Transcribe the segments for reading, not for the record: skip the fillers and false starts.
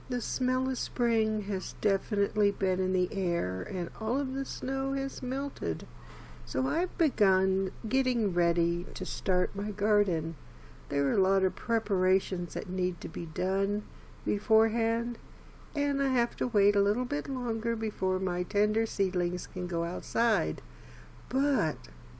The smell of spring has definitely been in the air, and all of the snow has melted. So I've begun getting ready to start my garden. There are a lot of preparations that need to be done beforehand, and I have to wait a little bit longer before my tender seedlings can go outside. But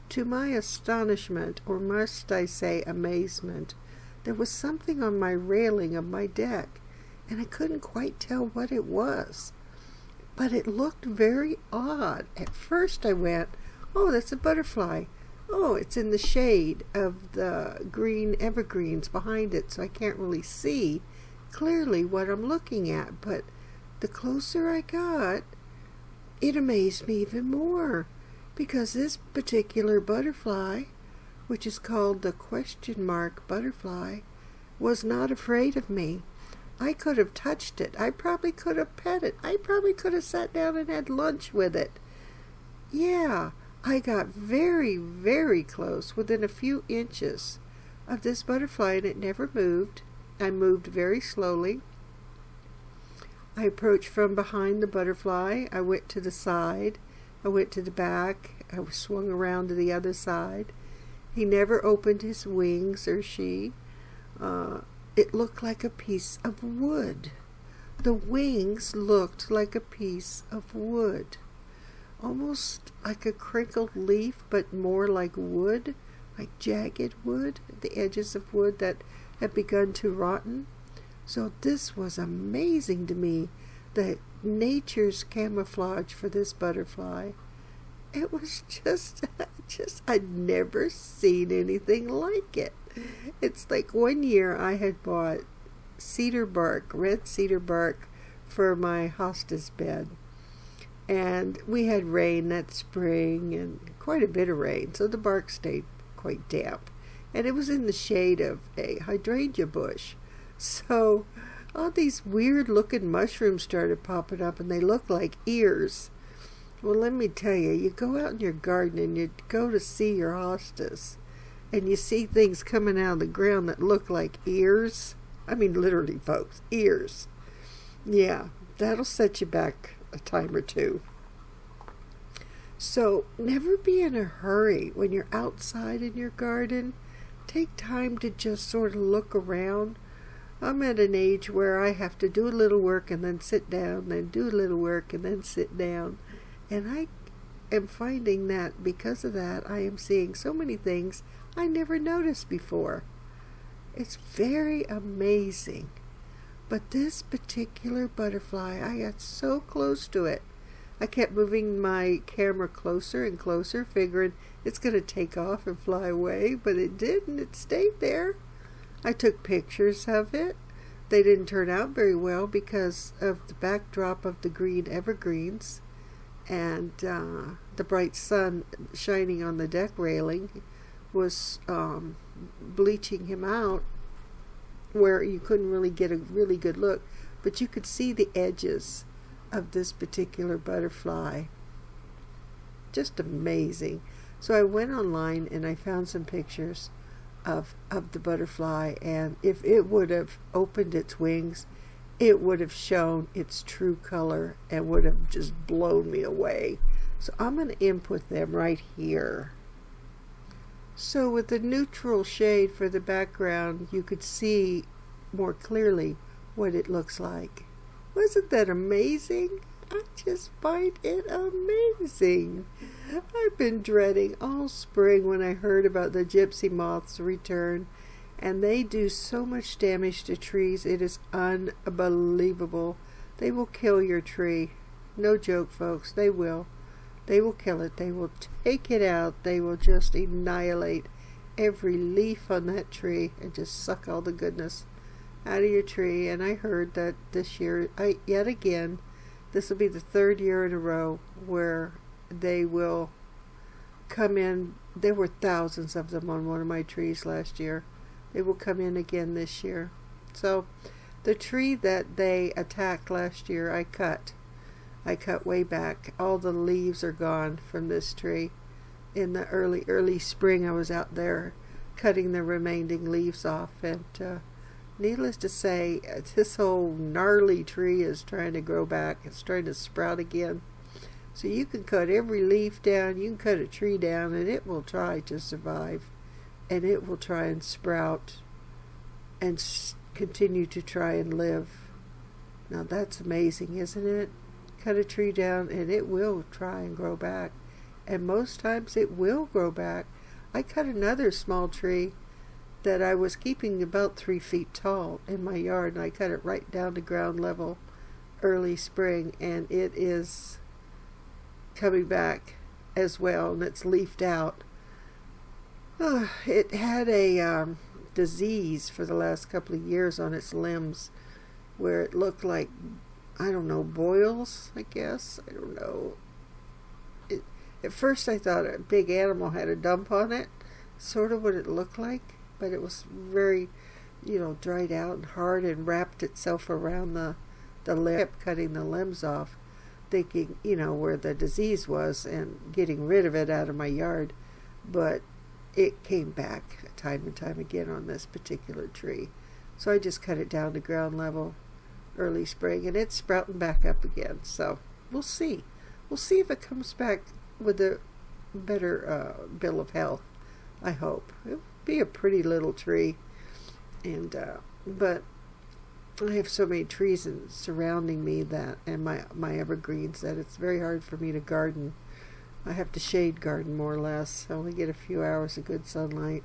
to my astonishment, or must I say amazement, there was something on my railing of my deck, and I couldn't quite tell what it was. But it looked very odd. At first I went, "Oh, that's a butterfly. Oh, it's in the shade of the green evergreens behind it, so I can't really see clearly what I'm looking at." But the closer I got, it amazed me even more, because this particular butterfly, which is called the question mark butterfly, was not afraid of me. I could have touched it. I probably could have pet it. I probably could have sat down and had lunch with it. Yeah, I got very, very close, within a few inches of this butterfly, and it never moved. I moved very slowly. I approached from behind the butterfly. I went to the side. I went to the back. I swung around to the other side. He never opened his wings, or she. It looked like a piece of wood. The wings looked like a piece of wood. Almost like a crinkled leaf, but more like wood, like jagged wood, the edges of wood that had begun to rotten. So this was amazing to me, the nature's camouflage for this butterfly. It was just I'd never seen anything like it. It's like one year I had bought cedar bark, red cedar bark, for my hostas bed. And we had rain that spring, and quite a bit of rain, so the bark stayed quite damp. And it was in the shade of a hydrangea bush. So all these weird looking mushrooms started popping up, and they looked like ears. Well, let me tell you, you go out in your garden and you go to see your hostas, and you see things coming out of the ground that look like ears. I mean, literally, folks, ears. Yeah, that'll set you back a time or two. So never be in a hurry when you're outside in your garden. Take time to just sort of look around. I'm at an age where I have to do a little work and then sit down, then do a little work and then sit down. And I am finding that because of that, I am seeing so many things I never noticed before. It's very amazing. But this particular butterfly, I got so close to it. I kept moving my camera closer and closer, figuring it's going to take off and fly away, but it didn't. It stayed there. I took pictures of it. They didn't turn out very well because of the backdrop of the green evergreens and the bright sun shining on the deck railing was bleaching him out, where you couldn't really get a really good look, but you could see the edges of this particular butterfly. Just amazing. So I went online and I found some pictures of the butterfly, and if it would have opened its wings, it would have shown its true color and would have just blown me away. So I'm going to input them right here. So with the neutral shade for the background, you could see more clearly what it looks like. Wasn't that amazing? I just find it amazing. I've been dreading all spring when I heard about the gypsy moths' return, and they do so much damage to trees. It is unbelievable. They will kill your tree. No joke, folks. They will. They will kill it. They will take it out. They will just annihilate every leaf on that tree and just suck all the goodness out of your tree. And I heard that this year, yet again, this will be the third year in a row where they will come in. There were thousands of them on one of my trees last year. They will come in again this year. So the tree that they attacked last year, I cut way back. All the leaves are gone from this tree. In the early spring, I was out there cutting the remaining leaves off, and needless to say, this whole gnarly tree is trying to grow back. It's trying to sprout again. So you can cut every leaf down, you can cut a tree down, and it will try to survive. And it will try and sprout and continue to try and live. Now that's amazing, isn't it? Cut a tree down and it will try and grow back. And most times it will grow back. I cut another small tree that I was keeping about 3 feet tall in my yard, and I cut it right down to ground level early spring, and it is coming back as well, and it's leafed out. It had a disease for the last couple of years on its limbs where it looked like, I don't know, boils, I guess. I don't know. At first I thought a big animal had a dump on it, sort of what it looked like, but it was very, dried out and hard and wrapped itself around the limb, cutting the limbs off, thinking, where the disease was and getting rid of it out of my yard. But it came back time and time again on this particular tree. So I just cut it down to ground level early spring, and it's sprouting back up again. So we'll see. We'll see if it comes back with a better bill of health, I hope. It'll be a pretty little tree, and but I have so many trees surrounding me and my evergreens that it's very hard for me to garden. I have to shade garden more or less. I only get a few hours of good sunlight.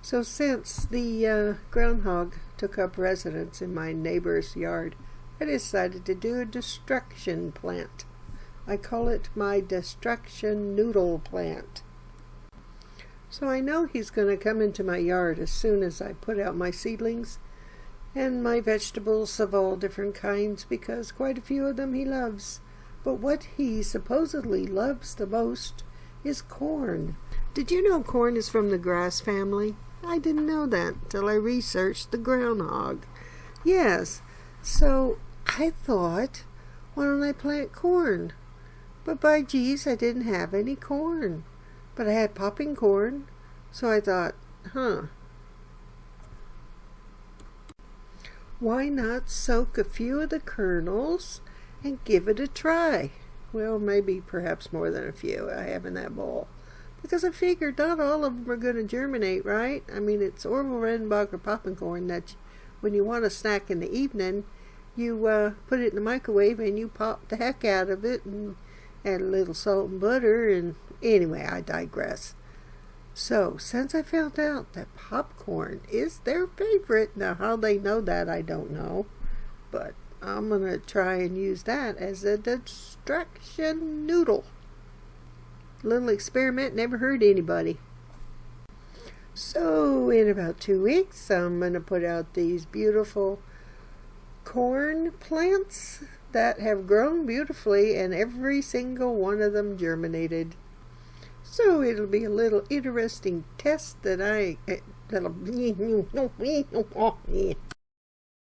So since the groundhog took up residence in my neighbor's yard, I decided to do a destruction plant. I call it my destruction noodle plant. So I know he's going to come into my yard as soon as I put out my seedlings and my vegetables of all different kinds, because quite a few of them he loves. But what he supposedly loves the most is corn. Did you know corn is from the grass family? I didn't know that till I researched the groundhog. Yes, so I thought, why don't I plant corn? But by geez, I didn't have any corn. But I had popping corn, so I thought, why not soak a few of the kernels and give it a try? Well, maybe perhaps more than a few I have in that bowl. Because I figured not all of them are going to germinate, right? I mean, it's Orville Redenbacher popping corn that when you want a snack in the evening, you put it in the microwave and you pop the heck out of it and add a little salt and butter. And anyway, I digress. So, since I found out that popcorn is their favorite, now how they know that I don't know, but I'm going to try and use that as a distraction noodle. Little experiment, never hurt anybody. So in about 2 weeks, I'm going to put out these beautiful corn plants that have grown beautifully, and every single one of them germinated. So it'll be a little interesting test that'll